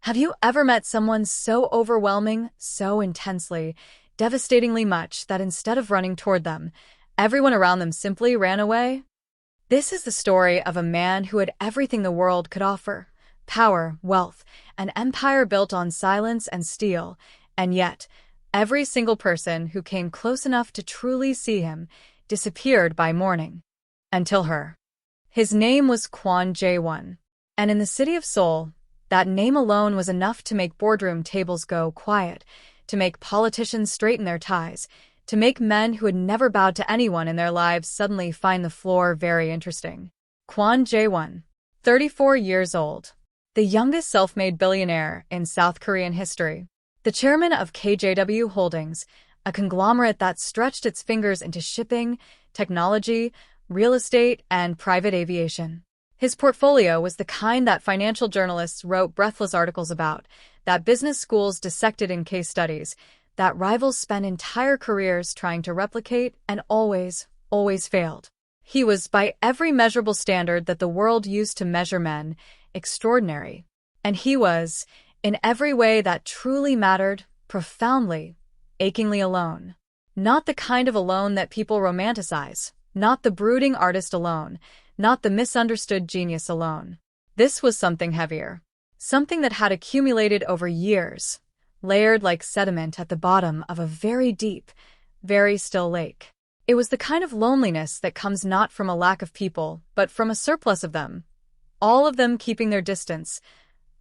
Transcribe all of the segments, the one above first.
Have you ever met someone so overwhelming, so intensely, devastatingly much that instead of running toward them, everyone around them simply ran away? This is the story of a man who had everything the world could offer: power, wealth, an empire built on silence and steel, and yet, every single person who came close enough to truly see him disappeared by morning. Until her. His name was Kwon Jae-won, and in the city of Seoul, that name alone was enough to make boardroom tables go quiet, to make politicians straighten their ties, to make men who had never bowed to anyone in their lives suddenly find the floor very interesting. Kwon Jae-won, 34 years old, the youngest self-made billionaire in South Korean history, the chairman of KJW Holdings, a conglomerate that stretched its fingers into shipping, technology, real estate, and private aviation. His portfolio was the kind that financial journalists wrote breathless articles about, that business schools dissected in case studies, that rivals spent entire careers trying to replicate and always failed. He was, by every measurable standard that the world used to measure men, extraordinary. And he was, in every way that truly mattered, profoundly, achingly alone. Not the kind of alone that people romanticize, not the brooding artist alone, not the misunderstood genius alone. This was something heavier. Something that had accumulated over years, layered like sediment at the bottom of a very deep, very still lake. It was the kind of loneliness that comes not from a lack of people, but from a surplus of them. All of them keeping their distance,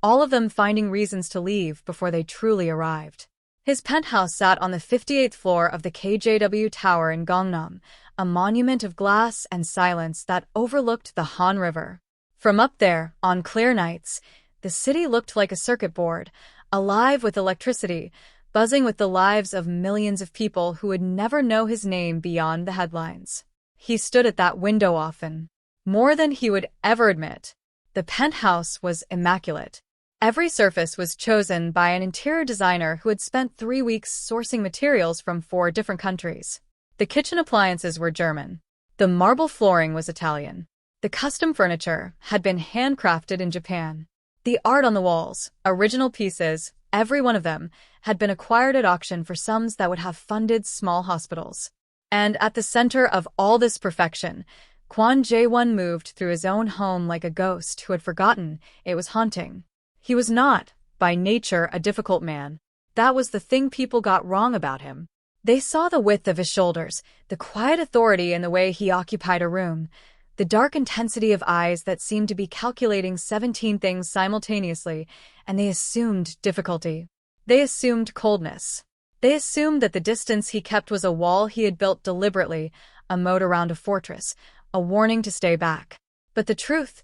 all of them finding reasons to leave before they truly arrived. His penthouse sat on the 58th floor of the KJW Tower in Gangnam, a monument of glass and silence that overlooked the Han River. From up there, on clear nights, the city looked like a circuit board, alive with electricity, buzzing with the lives of millions of people who would never know his name beyond the headlines. He stood at that window often, more than he would ever admit. The penthouse was immaculate. Every surface was chosen by an interior designer who had spent 3 weeks sourcing materials from 4 different countries. The kitchen appliances were German. The marble flooring was Italian. The custom furniture had been handcrafted in Japan. The art on the walls, original pieces, every one of them, had been acquired at auction for sums that would have funded small hospitals. And at the center of all this perfection, Kwon Jae-won moved through his own home like a ghost who had forgotten it was haunting. He was not, by nature, a difficult man. That was the thing people got wrong about him. They saw the width of his shoulders, the quiet authority in the way he occupied a room, the dark intensity of eyes that seemed to be calculating 17 things simultaneously, and they assumed difficulty. They assumed coldness. They assumed that the distance he kept was a wall he had built deliberately, a moat around a fortress, a warning to stay back. But the truth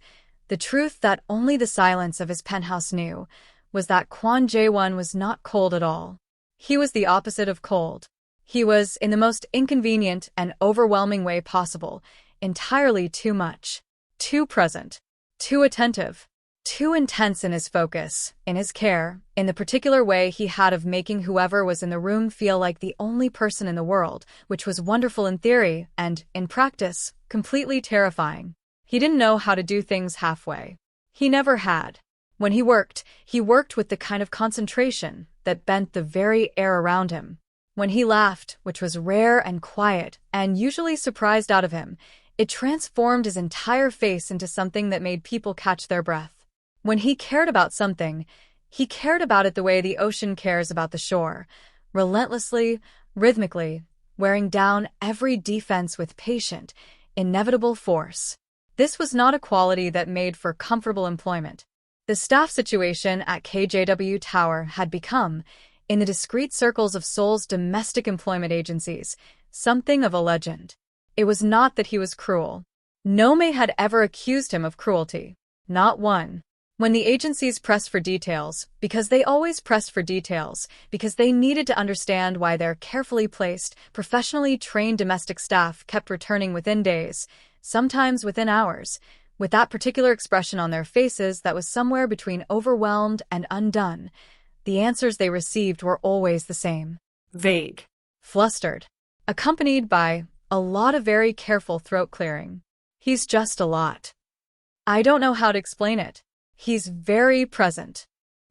that only the silence of his penthouse knew, was that Kwon Jae-won was not cold at all. He was the opposite of cold. He was, in the most inconvenient and overwhelming way possible, entirely too much, too present, too attentive, too intense in his focus, in his care, in the particular way he had of making whoever was in the room feel like the only person in the world, which was wonderful in theory and, in practice, completely terrifying. He didn't know how to do things halfway. He never had. When he worked with the kind of concentration that bent the very air around him. When he laughed, which was rare and quiet, and usually surprised out of him, it transformed his entire face into something that made people catch their breath. When he cared about something, he cared about it the way the ocean cares about the shore, relentlessly, rhythmically, wearing down every defense with patient, inevitable force. This was not a quality that made for comfortable employment. The staff situation at KJW Tower had become, in the discreet circles of Seoul's domestic employment agencies, something of a legend. It was not that he was cruel. No maid had ever accused him of cruelty. Not one. When the agencies pressed for details, because they always pressed for details, because they needed to understand why their carefully placed, professionally trained domestic staff kept returning within days, sometimes within hours, with that particular expression on their faces that was somewhere between overwhelmed and undone, the answers they received were always the same. Vague. Flustered. Accompanied by a lot of very careful throat clearing. He's just a lot. I don't know how to explain it. He's very present.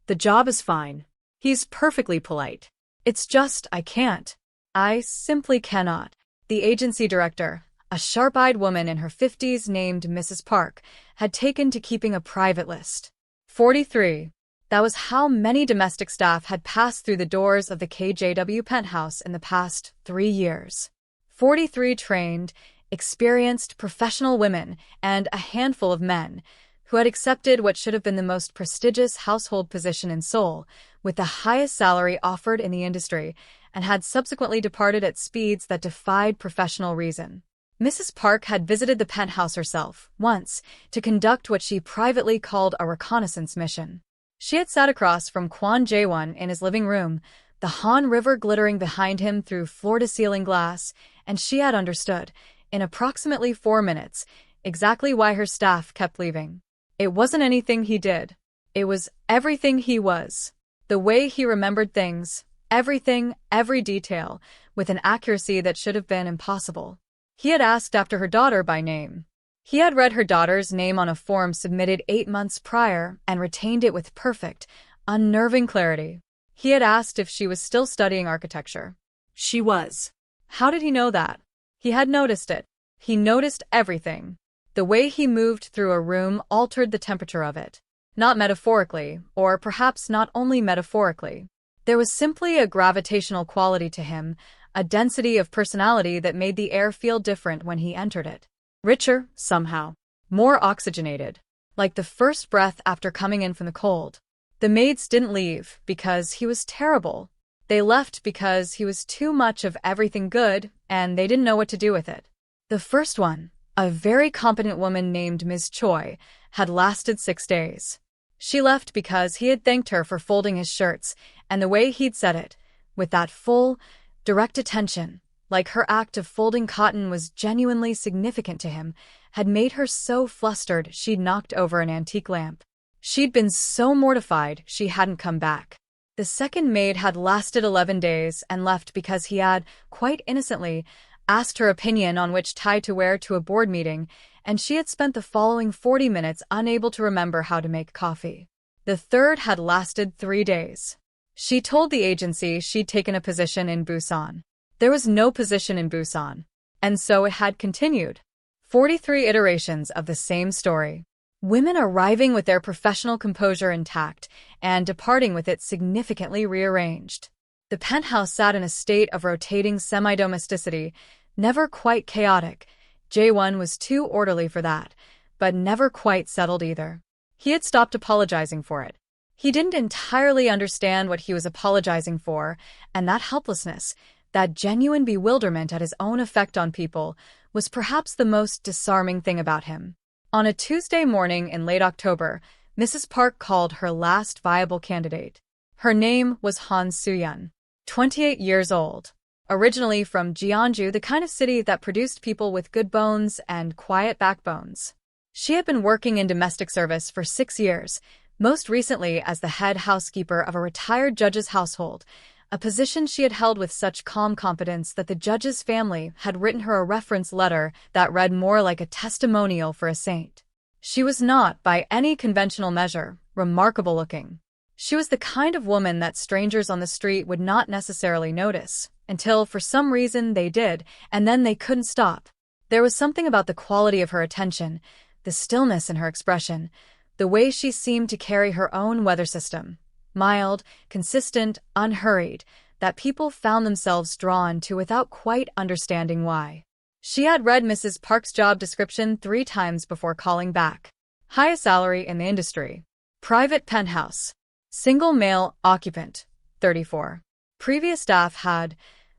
The job is fine. He's perfectly polite. It's just I can't. I simply cannot. The agency director, a sharp-eyed woman in her 50s named Mrs. Park, had taken to keeping a private list. 43. That was how many domestic staff had passed through the doors of the KJW penthouse in the past 3 years. 43 trained, experienced professional women and a handful of men who had accepted what should have been the most prestigious household position in Seoul, with the highest salary offered in the industry, and had subsequently departed at speeds that defied professional reason. Mrs. Park had visited the penthouse herself, once, to conduct what she privately called a reconnaissance mission. She had sat across from Kwon Jae-won in his living room, the Han River glittering behind him through floor-to-ceiling glass, and she had understood, in approximately 4 minutes, exactly why her staff kept leaving. It wasn't anything he did. It was everything he was. The way he remembered things, everything, every detail, with an accuracy that should have been impossible. He had asked after her daughter by name. He had read her daughter's name on a form submitted 8 months prior and retained it with perfect, unnerving clarity. He had asked if she was still studying architecture. She was. How did he know that? He had noticed it. He noticed everything. The way he moved through a room altered the temperature of it. Not metaphorically, or perhaps not only metaphorically. There was simply a gravitational quality to him, a density of personality that made the air feel different when he entered it. Richer, somehow. More oxygenated. Like the first breath after coming in from the cold. The maids didn't leave because he was terrible. They left because he was too much of everything good, and they didn't know what to do with it. The first one, a very competent woman named Ms. Choi, had lasted 6 days. She left because he had thanked her for folding his shirts, and the way he'd said it, with that full, direct attention, like her act of folding cotton was genuinely significant to him, had made her so flustered she'd knocked over an antique lamp. She'd been so mortified she hadn't come back. The second maid had lasted 11 days and left because he had, quite innocently, asked her opinion on which tie to wear to a board meeting, and she had spent the following 40 minutes unable to remember how to make coffee. The third had lasted 3 days. She told the agency she'd taken a position in Busan. There was no position in Busan, and so it had continued. 43 iterations of the same story. Women arriving with their professional composure intact and departing with it significantly rearranged. The penthouse sat in a state of rotating semi-domesticity, never quite chaotic. Jae-won was too orderly for that, but never quite settled either. He had stopped apologizing for it. He didn't entirely understand what he was apologizing for, and that helplessness, that genuine bewilderment at his own effect on people, was perhaps the most disarming thing about him. On a Tuesday morning in late October, Mrs. Park called her last viable candidate. Her name was Han Soo-yeon, 28 years old. Originally from Jeonju, the kind of city that produced people with good bones and quiet backbones. She had been working in domestic service for 6 years, most recently as the head housekeeper of a retired judge's household, a position she had held with such calm competence that the judge's family had written her a reference letter that read more like a testimonial for a saint. She was not, by any conventional measure, remarkable looking. She was the kind of woman that strangers on the street would not necessarily notice, until for some reason they did, and then they couldn't stop. There was something about the quality of her attention, the stillness in her expression, the way she seemed to carry her own weather system, mild, consistent, unhurried, that people found themselves drawn to without quite understanding why. She had read Mrs. Park's job description 3 times before calling back. Highest salary in the industry. Private penthouse. Single male occupant. 34. Previous staff had,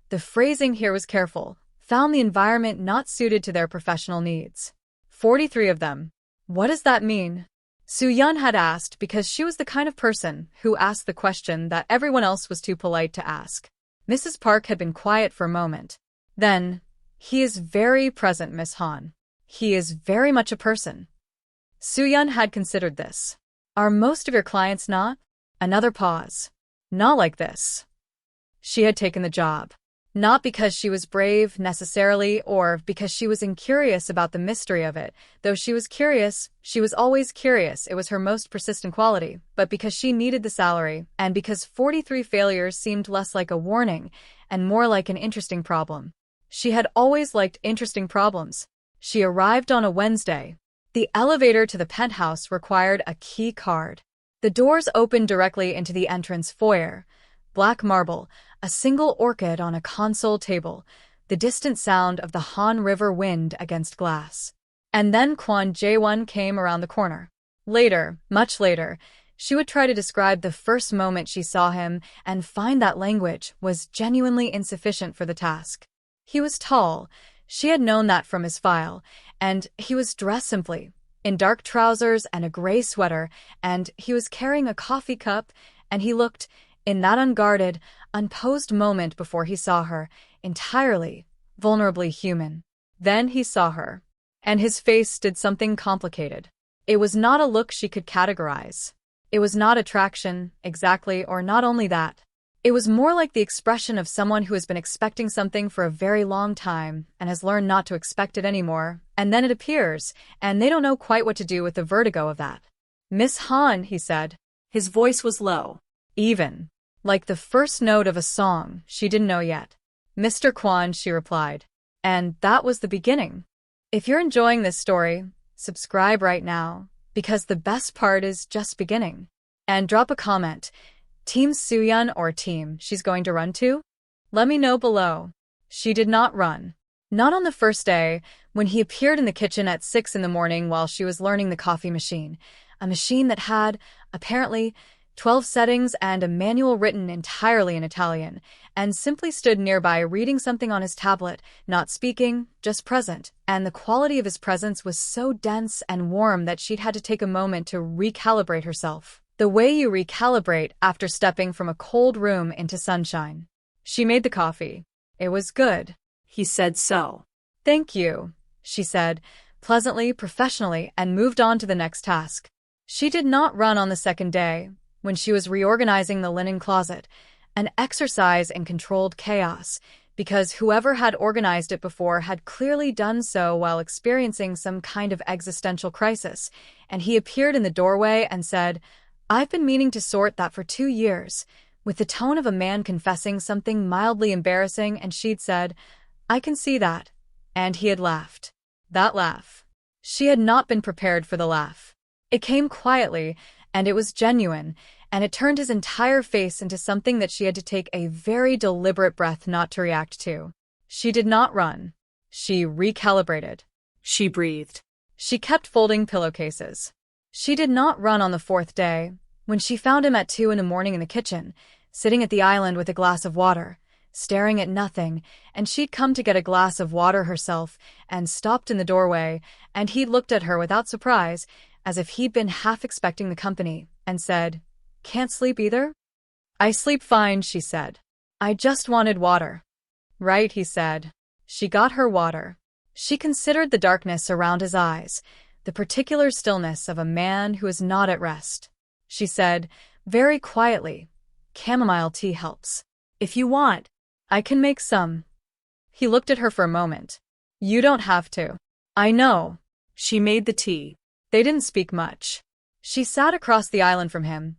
the phrasing here was careful, found the environment not suited to their professional needs. 43 of them. What does that mean? Soo-yeon had asked because she was the kind of person who asked the question that everyone else was too polite to ask. Mrs. Park had been quiet for a moment. Then, he is very present, Miss Han. He is very much a person. Soo-yeon had considered this. Are most of your clients not? Another pause. Not like this. She had taken the job. Not because she was brave, necessarily, or because she was incurious about the mystery of it. Though she was curious, she was always curious, it was her most persistent quality, but because she needed the salary, and because 43 failures seemed less like a warning and more like an interesting problem. She had always liked interesting problems. She arrived on a Wednesday. The elevator to the penthouse required a key card. The doors opened directly into the entrance foyer. Black marble, a single orchid on a console table, the distant sound of the Han River wind against glass. And then Kwon Jae-won came around the corner. Later, much later, she would try to describe the first moment she saw him and find that language was genuinely insufficient for the task. He was tall, she had known that from his file, and he was dressed simply, in dark trousers and a gray sweater, and he was carrying a coffee cup, and he looked, in that unguarded, unposed moment before he saw her, entirely, vulnerably human. Then he saw her, and his face did something complicated. It was not a look she could categorize. It was not attraction, exactly, or not only that. It was more like the expression of someone who has been expecting something for a very long time and has learned not to expect it anymore, and then it appears, and they don't know quite what to do with the vertigo of that. "Miss Han," he said. His voice was low, even, like the first note of a song she didn't know yet. "Mr. Kwon," she replied. And that was the beginning. If you're enjoying this story, subscribe right now, because the best part is just beginning. And drop a comment. Team Soo-yeon or team she's going to run to? Let me know below. She did not run. Not on the first day, when he appeared in the kitchen at 6 in the morning while she was learning the coffee machine. A machine that had, apparently, 12 settings and a manual written entirely in Italian, and simply stood nearby reading something on his tablet, not speaking, just present, and the quality of his presence was so dense and warm that she'd had to take a moment to recalibrate herself. The way you recalibrate after stepping from a cold room into sunshine. She made the coffee. It was good. He said so. "Thank you," she said, pleasantly, professionally, and moved on to the next task. She did not run on the second day, when she was reorganizing the linen closet, an exercise in controlled chaos, because whoever had organized it before had clearly done so while experiencing some kind of existential crisis, and he appeared in the doorway and said, "I've been meaning to sort that for 2 years," with the tone of a man confessing something mildly embarrassing, and she'd said, "I can see that." And he had laughed. That laugh. She had not been prepared for the laugh. It came quietly, and it was genuine, and it turned his entire face into something that she had to take a very deliberate breath not to react to. She did not run. She recalibrated. She breathed. She kept folding pillowcases. She did not run on the 4th day, when she found him at 2 in the morning in the kitchen, sitting at the island with a glass of water, staring at nothing, and she'd come to get a glass of water herself and stopped in the doorway, and he'd looked at her without surprise, as if he'd been half expecting the company, and said, "Can't sleep either?" "I sleep fine," she said. "I just wanted water." "Right," he said. She got her water. She considered the darkness around his eyes, the particular stillness of a man who is not at rest. She said, very quietly, "Chamomile tea helps. If you want, I can make some." He looked at her for a moment. "You don't have to." "I know." She made the tea. They didn't speak much. She sat across the island from him,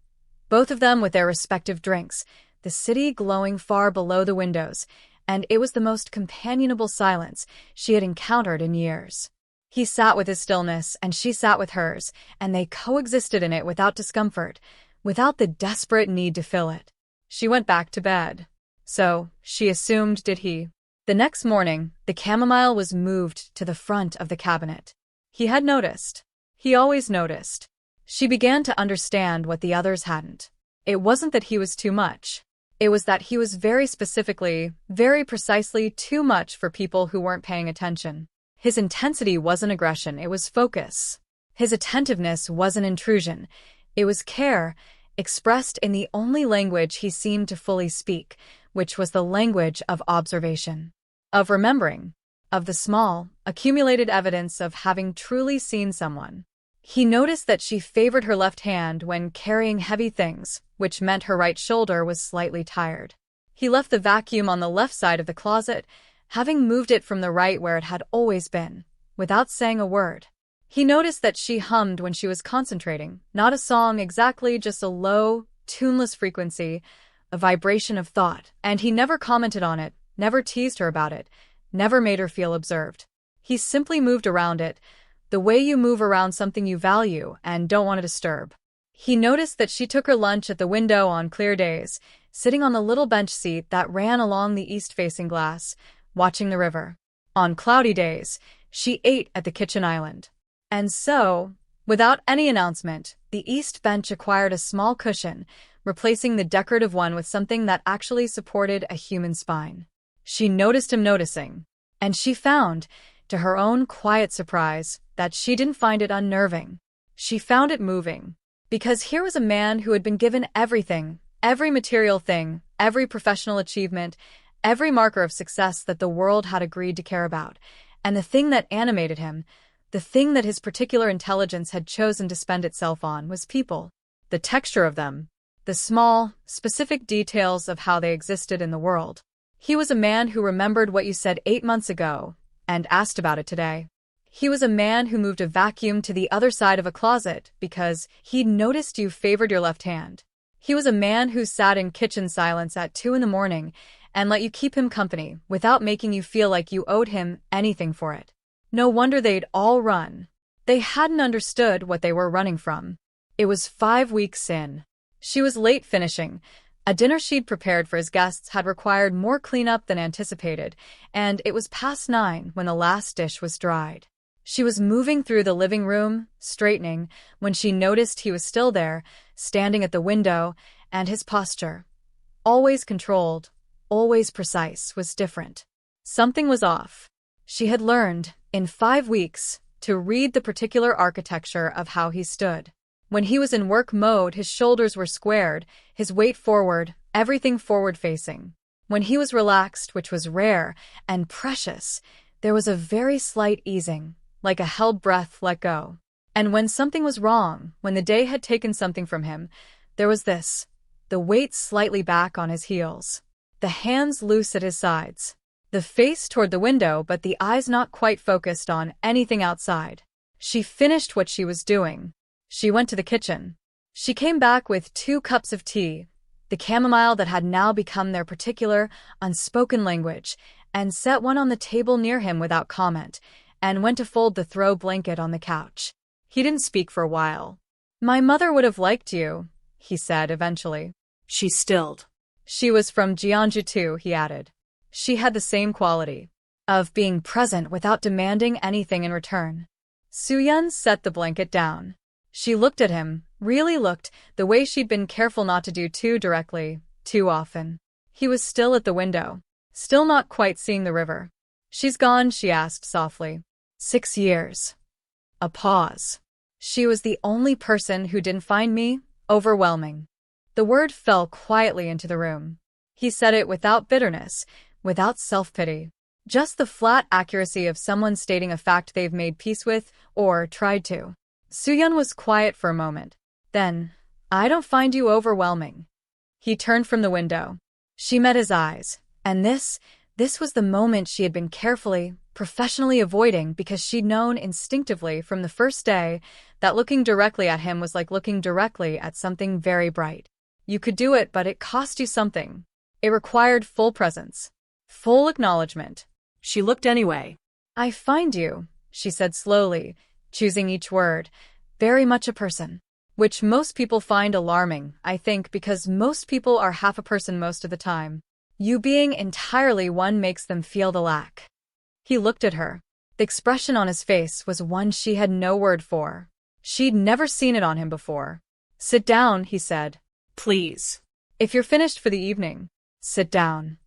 both of them with their respective drinks, the city glowing far below the windows, and it was the most companionable silence she had encountered in years. He sat with his stillness, and she sat with hers, and they coexisted in it without discomfort, without the desperate need to fill it. She went back to bed. So, she assumed, did he. The next morning, the chamomile was moved to the front of the cabinet. He had noticed. He always noticed. She began to understand what the others hadn't. It wasn't that he was too much. It was that he was very specifically, very precisely too much for people who weren't paying attention. His intensity wasn't aggression, it was focus. His attentiveness wasn't intrusion, it was care, expressed in the only language he seemed to fully speak, which was the language of observation, of remembering, of the small, accumulated evidence of having truly seen someone. He noticed that she favored her left hand when carrying heavy things, which meant her right shoulder was slightly tired. He left the vacuum on the left side of the closet, having moved it from the right where it had always been, without saying a word. He noticed that she hummed when she was concentrating, not a song exactly, just a low, tuneless frequency, a vibration of thought, and he never commented on it, never teased her about it, never made her feel observed. He simply moved around it, the way you move around something you value and don't want to disturb. He noticed that she took her lunch at the window on clear days, sitting on the little bench seat that ran along the east-facing glass, watching the river. On cloudy days, she ate at the kitchen island. And so, without any announcement, the east bench acquired a small cushion, replacing the decorative one with something that actually supported a human spine. She noticed him noticing, and she found, to her own quiet surprise, that she didn't find it unnerving. She found it moving. Because here was a man who had been given everything, every material thing, every professional achievement, every marker of success that the world had agreed to care about, and the thing that animated him, the thing that his particular intelligence had chosen to spend itself on, was people. The texture of them. The small, specific details of how they existed in the world. He was a man who remembered what you said 8 months ago, and asked about it today. He was a man who moved a vacuum to the other side of a closet because he'd noticed you favored your left hand. He was a man who sat in kitchen silence at 2 in the morning and let you keep him company without making you feel like you owed him anything for it. No wonder they'd all run. They hadn't understood what they were running from. It was 5 weeks in. She was late finishing. A dinner she'd prepared for his guests had required more cleanup than anticipated, and it was past 9 when the last dish was dried. She was moving through the living room, straightening, when she noticed he was still there, standing at the window, and his posture, always controlled, always precise, was different. Something was off. She had learned, in 5 weeks, to read the particular architecture of how he stood. When he was in work mode, his shoulders were squared, his weight forward, everything forward-facing. When he was relaxed, which was rare and precious, there was a very slight easing, like a held breath let go. And when something was wrong, when the day had taken something from him, there was this, the weight slightly back on his heels, the hands loose at his sides, the face toward the window but the eyes not quite focused on anything outside. She finished what she was doing. She went to the kitchen. She came back with 2 cups of tea, the chamomile that had now become their particular, unspoken language, and set one on the table near him without comment, and went to fold the throw blanket on the couch. He didn't speak for a while. "My mother would have liked you," he said eventually. She stilled. "She was from Jeonju too," he added. She had the same quality of being present without demanding anything in return. Soo-yeon set the blanket down. She looked at him, really looked, the way she'd been careful not to do too directly, too often. He was still at the window, still not quite seeing the river. "She's gone?" she asked softly. 6 years. A pause. "She was the only person who didn't find me overwhelming." The word fell quietly into the room. He said it without bitterness, without self-pity. Just the flat accuracy of someone stating a fact they've made peace with, or tried to. Soo-yeon was quiet for a moment. Then, "I don't find you overwhelming." He turned from the window. She met his eyes, and this was the moment she had been carefully, professionally avoiding because she'd known instinctively from the first day that looking directly at him was like looking directly at something very bright. You could do it, but it cost you something. It required full presence, full acknowledgement. She looked anyway. "I find you," she said slowly, choosing each word, "very much a person." Which most people find alarming, I think, because most people are half a person most of the time. You being entirely one makes them feel the lack. He looked at her. The expression on his face was one she had no word for. She'd never seen it on him before. "Sit down," he said. "Please. If you're finished for the evening, sit down."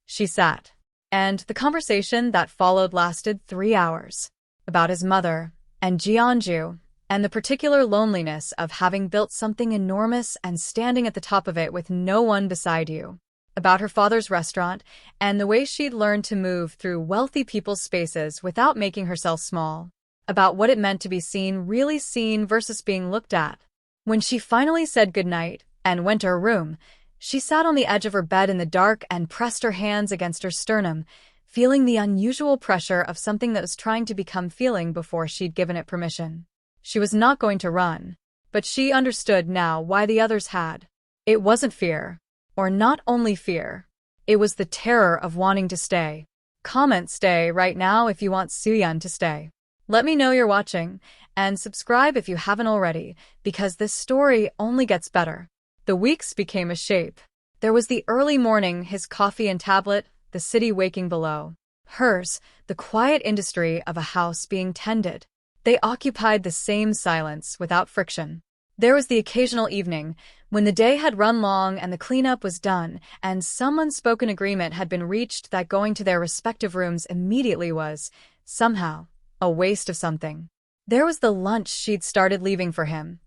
She sat. And the conversation that followed lasted 3 hours. About his mother, and Jeonju, and the particular loneliness of having built something enormous and standing at the top of it with no one beside you. About her father's restaurant, and the way she'd learned to move through wealthy people's spaces without making herself small. About what it meant to be seen, really seen versus being looked at. When she finally said goodnight and went to her room, She sat on the edge of her bed in the dark and pressed her hands against her sternum, feeling the unusual pressure of something that was trying to become feeling before she'd given it permission. She was not going to run, but she understood now why the others had. It wasn't fear, or not only fear. It was the terror of wanting to stay. Comment stay right now if you want Soo-yeon to stay. Let me know you're watching, and subscribe if you haven't already, because this story only gets better. The weeks became a shape. There was the early morning, his coffee and tablet, the city waking below. Hers, the quiet industry of a house being tended. They occupied the same silence without friction. There was the occasional evening, when the day had run long and the cleanup was done, and some unspoken agreement had been reached that going to their respective rooms immediately was, somehow, a waste of something. There was the lunch she'd started leaving for him.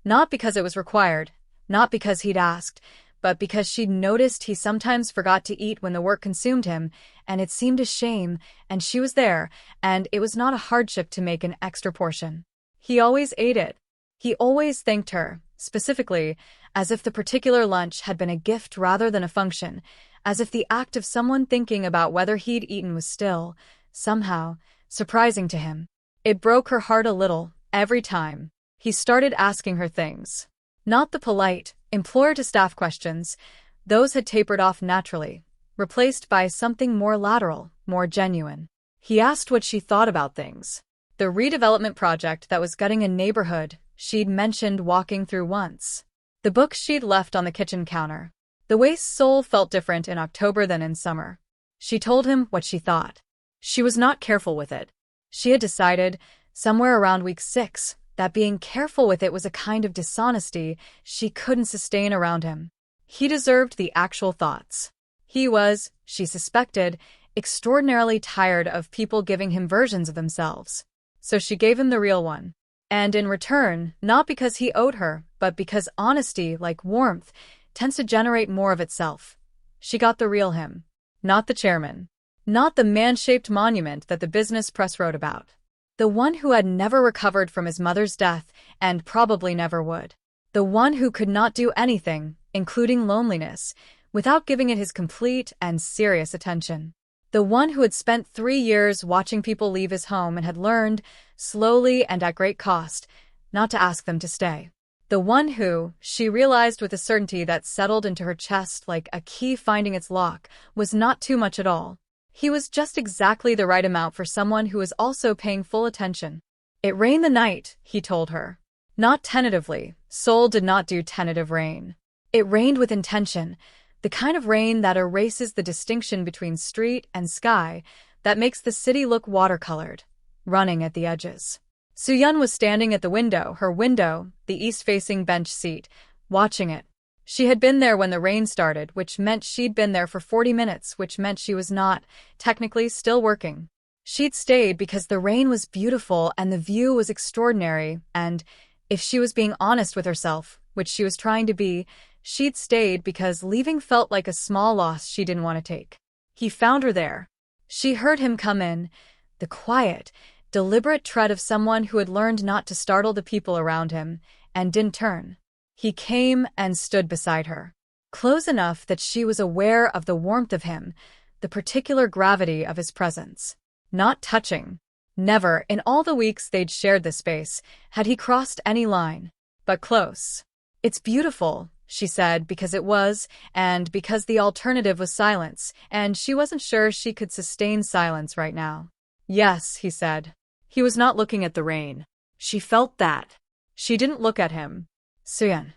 Not because it was required, not because he'd asked, but because she'd noticed he sometimes forgot to eat when the work consumed him, and it seemed a shame, and she was there, and it was not a hardship to make an extra portion. He always ate it. He always thanked her, specifically, as if the particular lunch had been a gift rather than a function, as if the act of someone thinking about whether he'd eaten was still, somehow, surprising to him. It broke her heart a little, every time. He started asking her things. Not the polite, employer-to-staff questions. Those had tapered off naturally, replaced by something more lateral, more genuine. He asked what she thought about things. The redevelopment project that was gutting a neighborhood she'd mentioned walking through once. The book she'd left on the kitchen counter. The way Seoul felt different in October than in summer. She told him what she thought. She was not careful with it. She had decided, somewhere around week 6, that being careful with it was a kind of dishonesty she couldn't sustain around him. He deserved the actual thoughts. He was, she suspected, extraordinarily tired of people giving him versions of themselves. So she gave him the real one. And in return, not because he owed her, but because honesty, like warmth, tends to generate more of itself. She got the real him. Not the chairman. Not the man-shaped monument that the business press wrote about. The one who had never recovered from his mother's death and probably never would. The one who could not do anything, including loneliness, without giving it his complete and serious attention. The one who had spent 3 years watching people leave his home and had learned, slowly and at great cost, not to ask them to stay. The one who, she realized with a certainty that settled into her chest like a key finding its lock, was not too much at all. He was just exactly the right amount for someone who was also paying full attention. It rained the night, he told her. Not tentatively. Seoul did not do tentative rain. It rained with intention, the kind of rain that erases the distinction between street and sky, that makes the city look watercolored, running at the edges. Soo-yeon was standing at the window, her window, the east-facing bench seat, watching it. She had been there when the rain started, which meant she'd been there for 40 minutes, which meant she was not, technically, still working. She'd stayed because the rain was beautiful and the view was extraordinary, and, if she was being honest with herself, which she was trying to be, she'd stayed because leaving felt like a small loss she didn't want to take. He found her there. She heard him come in, the quiet, deliberate tread of someone who had learned not to startle the people around him, and didn't turn. He came and stood beside her. Close enough that she was aware of the warmth of him, the particular gravity of his presence. Not touching. Never, in all the weeks they'd shared this space, had he crossed any line. But close. It's beautiful, she said, because it was, and because the alternative was silence, and she wasn't sure she could sustain silence right now. Yes, he said. He was not looking at the rain. She felt that. She didn't look at him. Soo-yeon.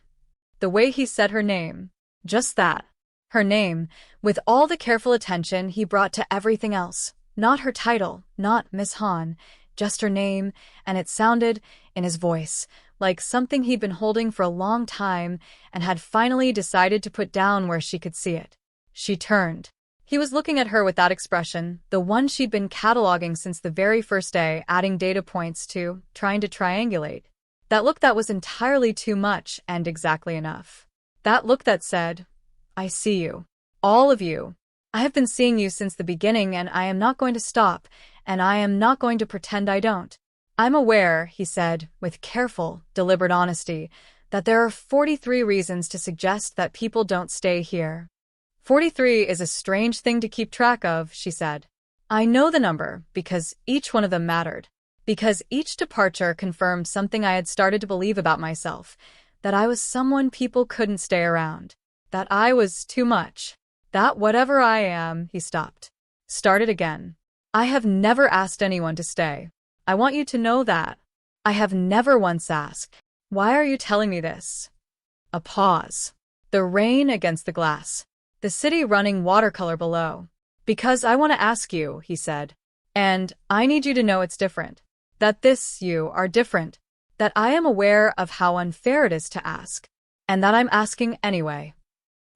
The way he said her name. Just that. Her name, with all the careful attention he brought to everything else. Not her title, not Miss Han, just her name, and it sounded, in his voice, like something he'd been holding for a long time and had finally decided to put down where she could see it. She turned. He was looking at her with that expression, the one she'd been cataloging since the very first day, adding data points to, trying to triangulate. That look that was entirely too much and exactly enough. That look that said, I see you. All of you. I have been seeing you since the beginning and I am not going to stop, and I am not going to pretend I don't. I'm aware, he said, with careful, deliberate honesty, that there are 43 reasons to suggest that people don't stay here. 43 is a strange thing to keep track of, she said. I know the number because each one of them mattered. Because each departure confirmed something I had started to believe about myself, that I was someone people couldn't stay around, that I was too much, that whatever I am, he stopped. Started again. I have never asked anyone to stay. I want you to know that. I have never once asked. Why are you telling me this? A pause. The rain against the glass. The city running watercolor below. Because I want to ask you, he said. And I need you to know it's different. That you are different. That I am aware of how unfair it is to ask. And that I'm asking anyway.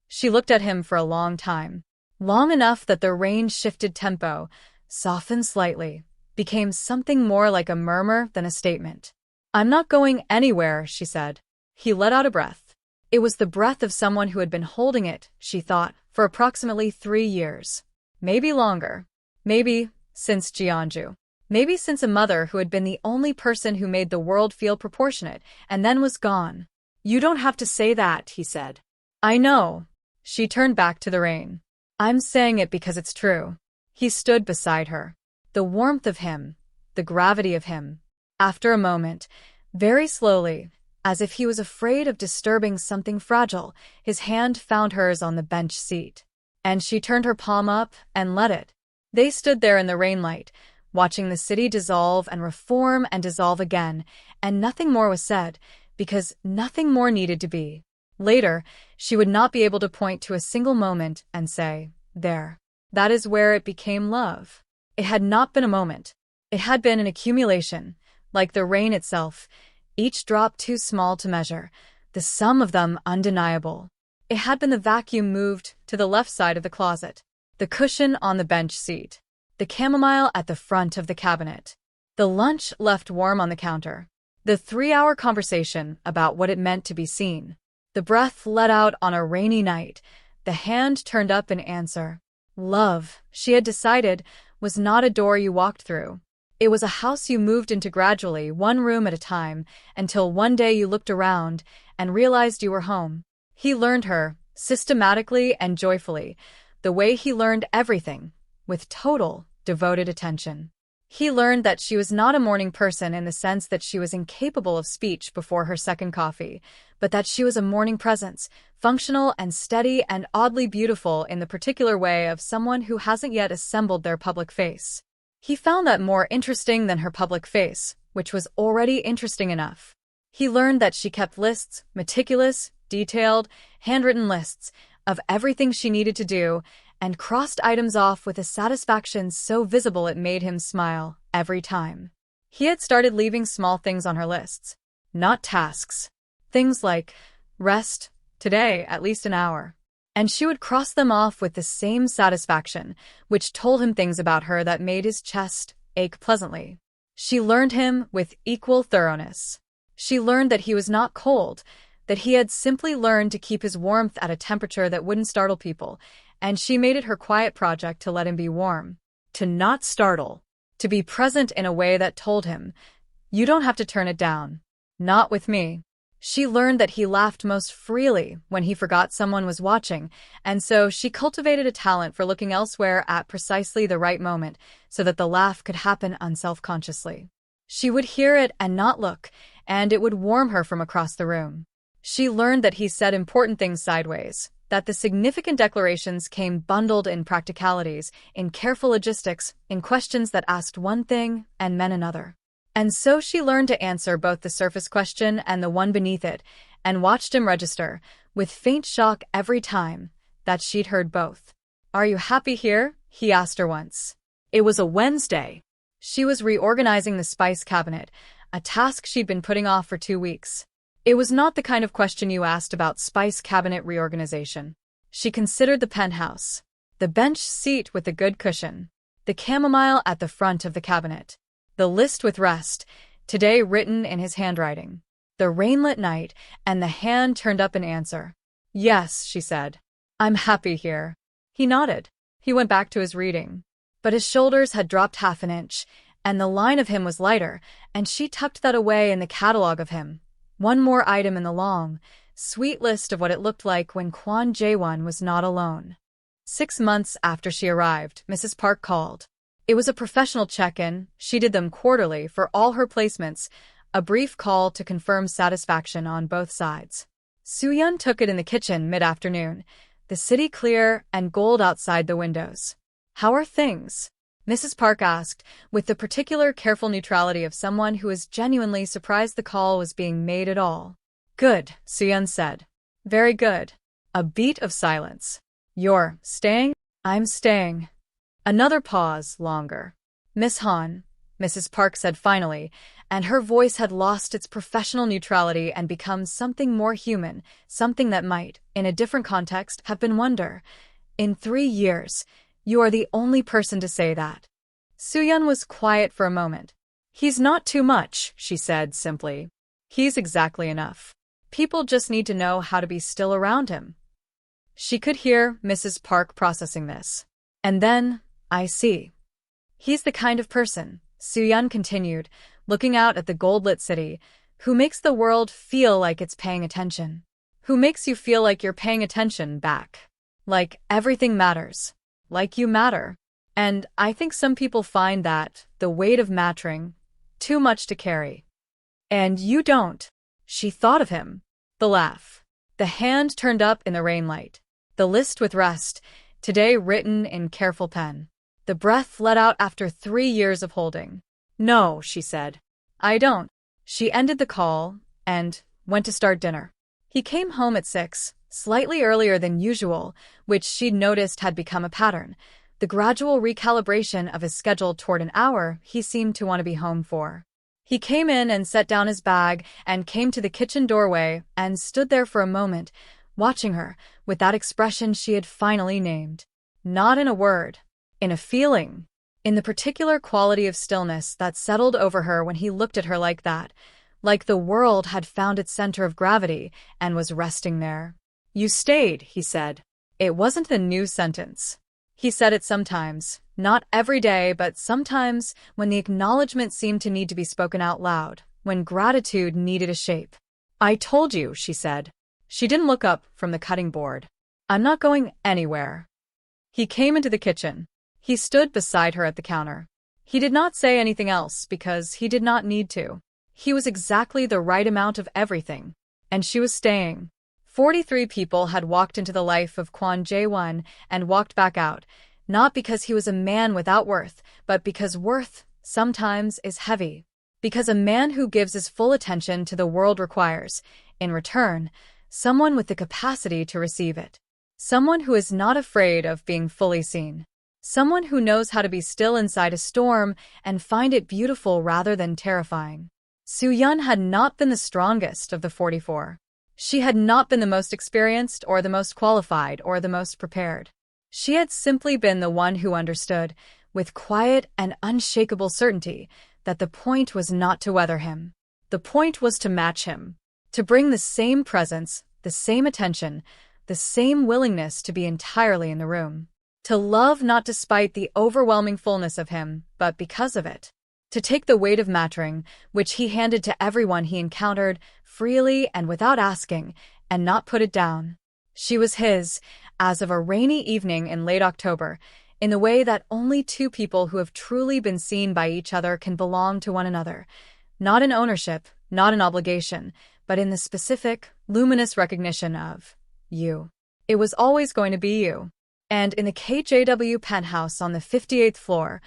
She looked at him for a long time. Long enough that the rain shifted tempo, softened slightly, became something more like a murmur than a statement. I'm not going anywhere, she said. He let out a breath. It was the breath of someone who had been holding it, she thought, for approximately 3 years. Maybe longer. Maybe since Jeonju. Maybe since a mother who had been the only person who made the world feel proportionate, and then was gone. You don't have to say that, he said. I know. She turned back to the rain. I'm saying it because it's true. He stood beside her. The warmth of him, the gravity of him. After a moment, very slowly, as if he was afraid of disturbing something fragile, his hand found hers on the bench seat. And she turned her palm up and let it. They stood there in the rainlight, watching the city dissolve and reform and dissolve again, and nothing more was said, because nothing more needed to be. Later, she would not be able to point to a single moment and say, there. That is where it became love. It had not been a moment. It had been an accumulation, like the rain itself, each drop too small to measure, the sum of them undeniable. It had been the vacuum moved to the left side of the closet, the cushion on the bench seat, the chamomile at the front of the cabinet, the lunch left warm on the counter, the 3-hour conversation about what it meant to be seen, the breath let out on a rainy night, the hand turned up in answer. Love, she had decided, was not a door you walked through. It was a house you moved into gradually, one room at a time, until one day you looked around and realized you were home. He learned her, systematically and joyfully, the way he learned everything, with total, devoted attention. He learned that she was not a morning person in the sense that she was incapable of speech before her second coffee, but that she was a morning presence, functional and steady and oddly beautiful in the particular way of someone who hasn't yet assembled their public face. He found that more interesting than her public face, which was already interesting enough. He learned that she kept lists, meticulous, detailed, handwritten lists, of everything she needed to do, and crossed items off with a satisfaction so visible it made him smile every time. He had started leaving small things on her lists, not tasks. Things like, rest, today, at least an hour. And she would cross them off with the same satisfaction, which told him things about her that made his chest ache pleasantly. She learned him with equal thoroughness. She learned that he was not cold, that he had simply learned to keep his warmth at a temperature that wouldn't startle people, and she made it her quiet project to let him be warm, to not startle, to be present in a way that told him, you don't have to turn it down. Not with me. She learned that he laughed most freely when he forgot someone was watching, and so she cultivated a talent for looking elsewhere at precisely the right moment so that the laugh could happen unselfconsciously. She would hear it and not look, and it would warm her from across the room. She learned that he said important things sideways, that the significant declarations came bundled in practicalities, in careful logistics, in questions that asked one thing and meant another. And so she learned to answer both the surface question and the one beneath it, and watched him register, with faint shock every time, that she'd heard both. Are you happy here? He asked her once. It was a Wednesday. She was reorganizing the spice cabinet, a task she'd been putting off for 2 weeks. It was not the kind of question you asked about spice cabinet reorganization. She considered the penthouse, the bench seat with the good cushion, the chamomile at the front of the cabinet, the list with rest, today written in his handwriting, the rainlit night, and the hand turned up in answer. Yes, she said. I'm happy here. He nodded. He went back to his reading. But his shoulders had dropped half an inch, and the line of him was lighter, and she tucked that away in the catalogue of him, One more item in the long, sweet list of what it looked like when Kwon Jae-won was not alone. 6 months after she arrived, Mrs. Park called. It was a professional check-in. She did them quarterly for all her placements, a brief call to confirm satisfaction on both sides. Soo-yeon took it in the kitchen mid-afternoon, the city clear and gold outside the windows. "How are things?" Mrs. Park asked, with the particular careful neutrality of someone who is genuinely surprised the call was being made at all. "Good," Soo-yeon said. "Very good." A beat of silence. "You're staying?" "I'm staying." Another pause, longer. "Miss Han," Mrs. Park said finally, and her voice had lost its professional neutrality and become something more human, something that might, in a different context, have been wonder. "In 3 years, you are the only person to say that." Soo-yeon was quiet for a moment. "He's not too much," she said simply. "He's exactly enough. People just need to know how to be still around him." She could hear Mrs. Park processing this. "And then, I see. He's the kind of person," Soo-yeon continued, looking out at the gold-lit city, "who makes the world feel like it's paying attention. Who makes you feel like you're paying attention back. Like everything matters. Like you matter." And I think some people find that, the weight of mattering, too much to carry. "And you don't." She thought of him. The laugh. The hand turned up in the rainlight. The list with rest, today written in careful pen. The breath let out after 3 years of holding. "No," she said. "I don't." She ended the call and went to start dinner. He came home at 6, slightly earlier than usual, which she'd noticed had become a pattern. The gradual recalibration of his schedule toward an hour he seemed to want to be home for. He came in and set down his bag and came to the kitchen doorway and stood there for a moment, watching her, with that expression she had finally named. Not in a word. In a feeling. In the particular quality of stillness that settled over her when he looked at her like that, like the world had found its center of gravity and was resting there. "You stayed," he said. It wasn't a new sentence. He said it sometimes, not every day, but sometimes when the acknowledgement seemed to need to be spoken out loud, when gratitude needed a shape. "I told you," she said. She didn't look up from the cutting board. "I'm not going anywhere." He came into the kitchen. He stood beside her at the counter. He did not say anything else because he did not need to. He was exactly the right amount of everything. And she was staying. 43 people had walked into the life of Kwon Jae-won and walked back out, not because he was a man without worth, but because worth, sometimes, is heavy. Because a man who gives his full attention to the world requires, in return, someone with the capacity to receive it. Someone who is not afraid of being fully seen. Someone who knows how to be still inside a storm and find it beautiful rather than terrifying. Soo-yeon had not been the strongest of the 44. She had not been the most experienced or the most qualified or the most prepared. She had simply been the one who understood, with quiet and unshakable certainty, that the point was not to weather him. The point was to match him. To bring the same presence, the same attention, the same willingness to be entirely in the room. To love not despite the overwhelming fullness of him, but because of it. To take the weight of mattering, which he handed to everyone he encountered, freely and without asking, and not put it down. She was his, as of a rainy evening in late October, in the way that only two people who have truly been seen by each other can belong to one another. Not in ownership, not in obligation, but in the specific, luminous recognition of you. It was always going to be you. And in the KJW penthouse on the 58th floor,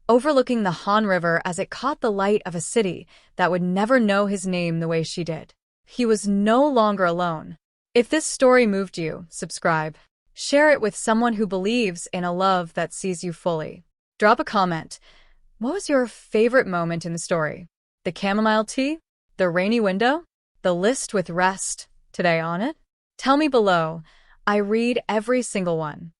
overlooking the Han River as it caught the light of a city that would never know his name the way she did. He was no longer alone. If this story moved you, subscribe. Share it with someone who believes in a love that sees you fully. Drop a comment. What was your favorite moment in the story? The chamomile tea? The rainy window? The list with rest today on it? Tell me below. I read every single one.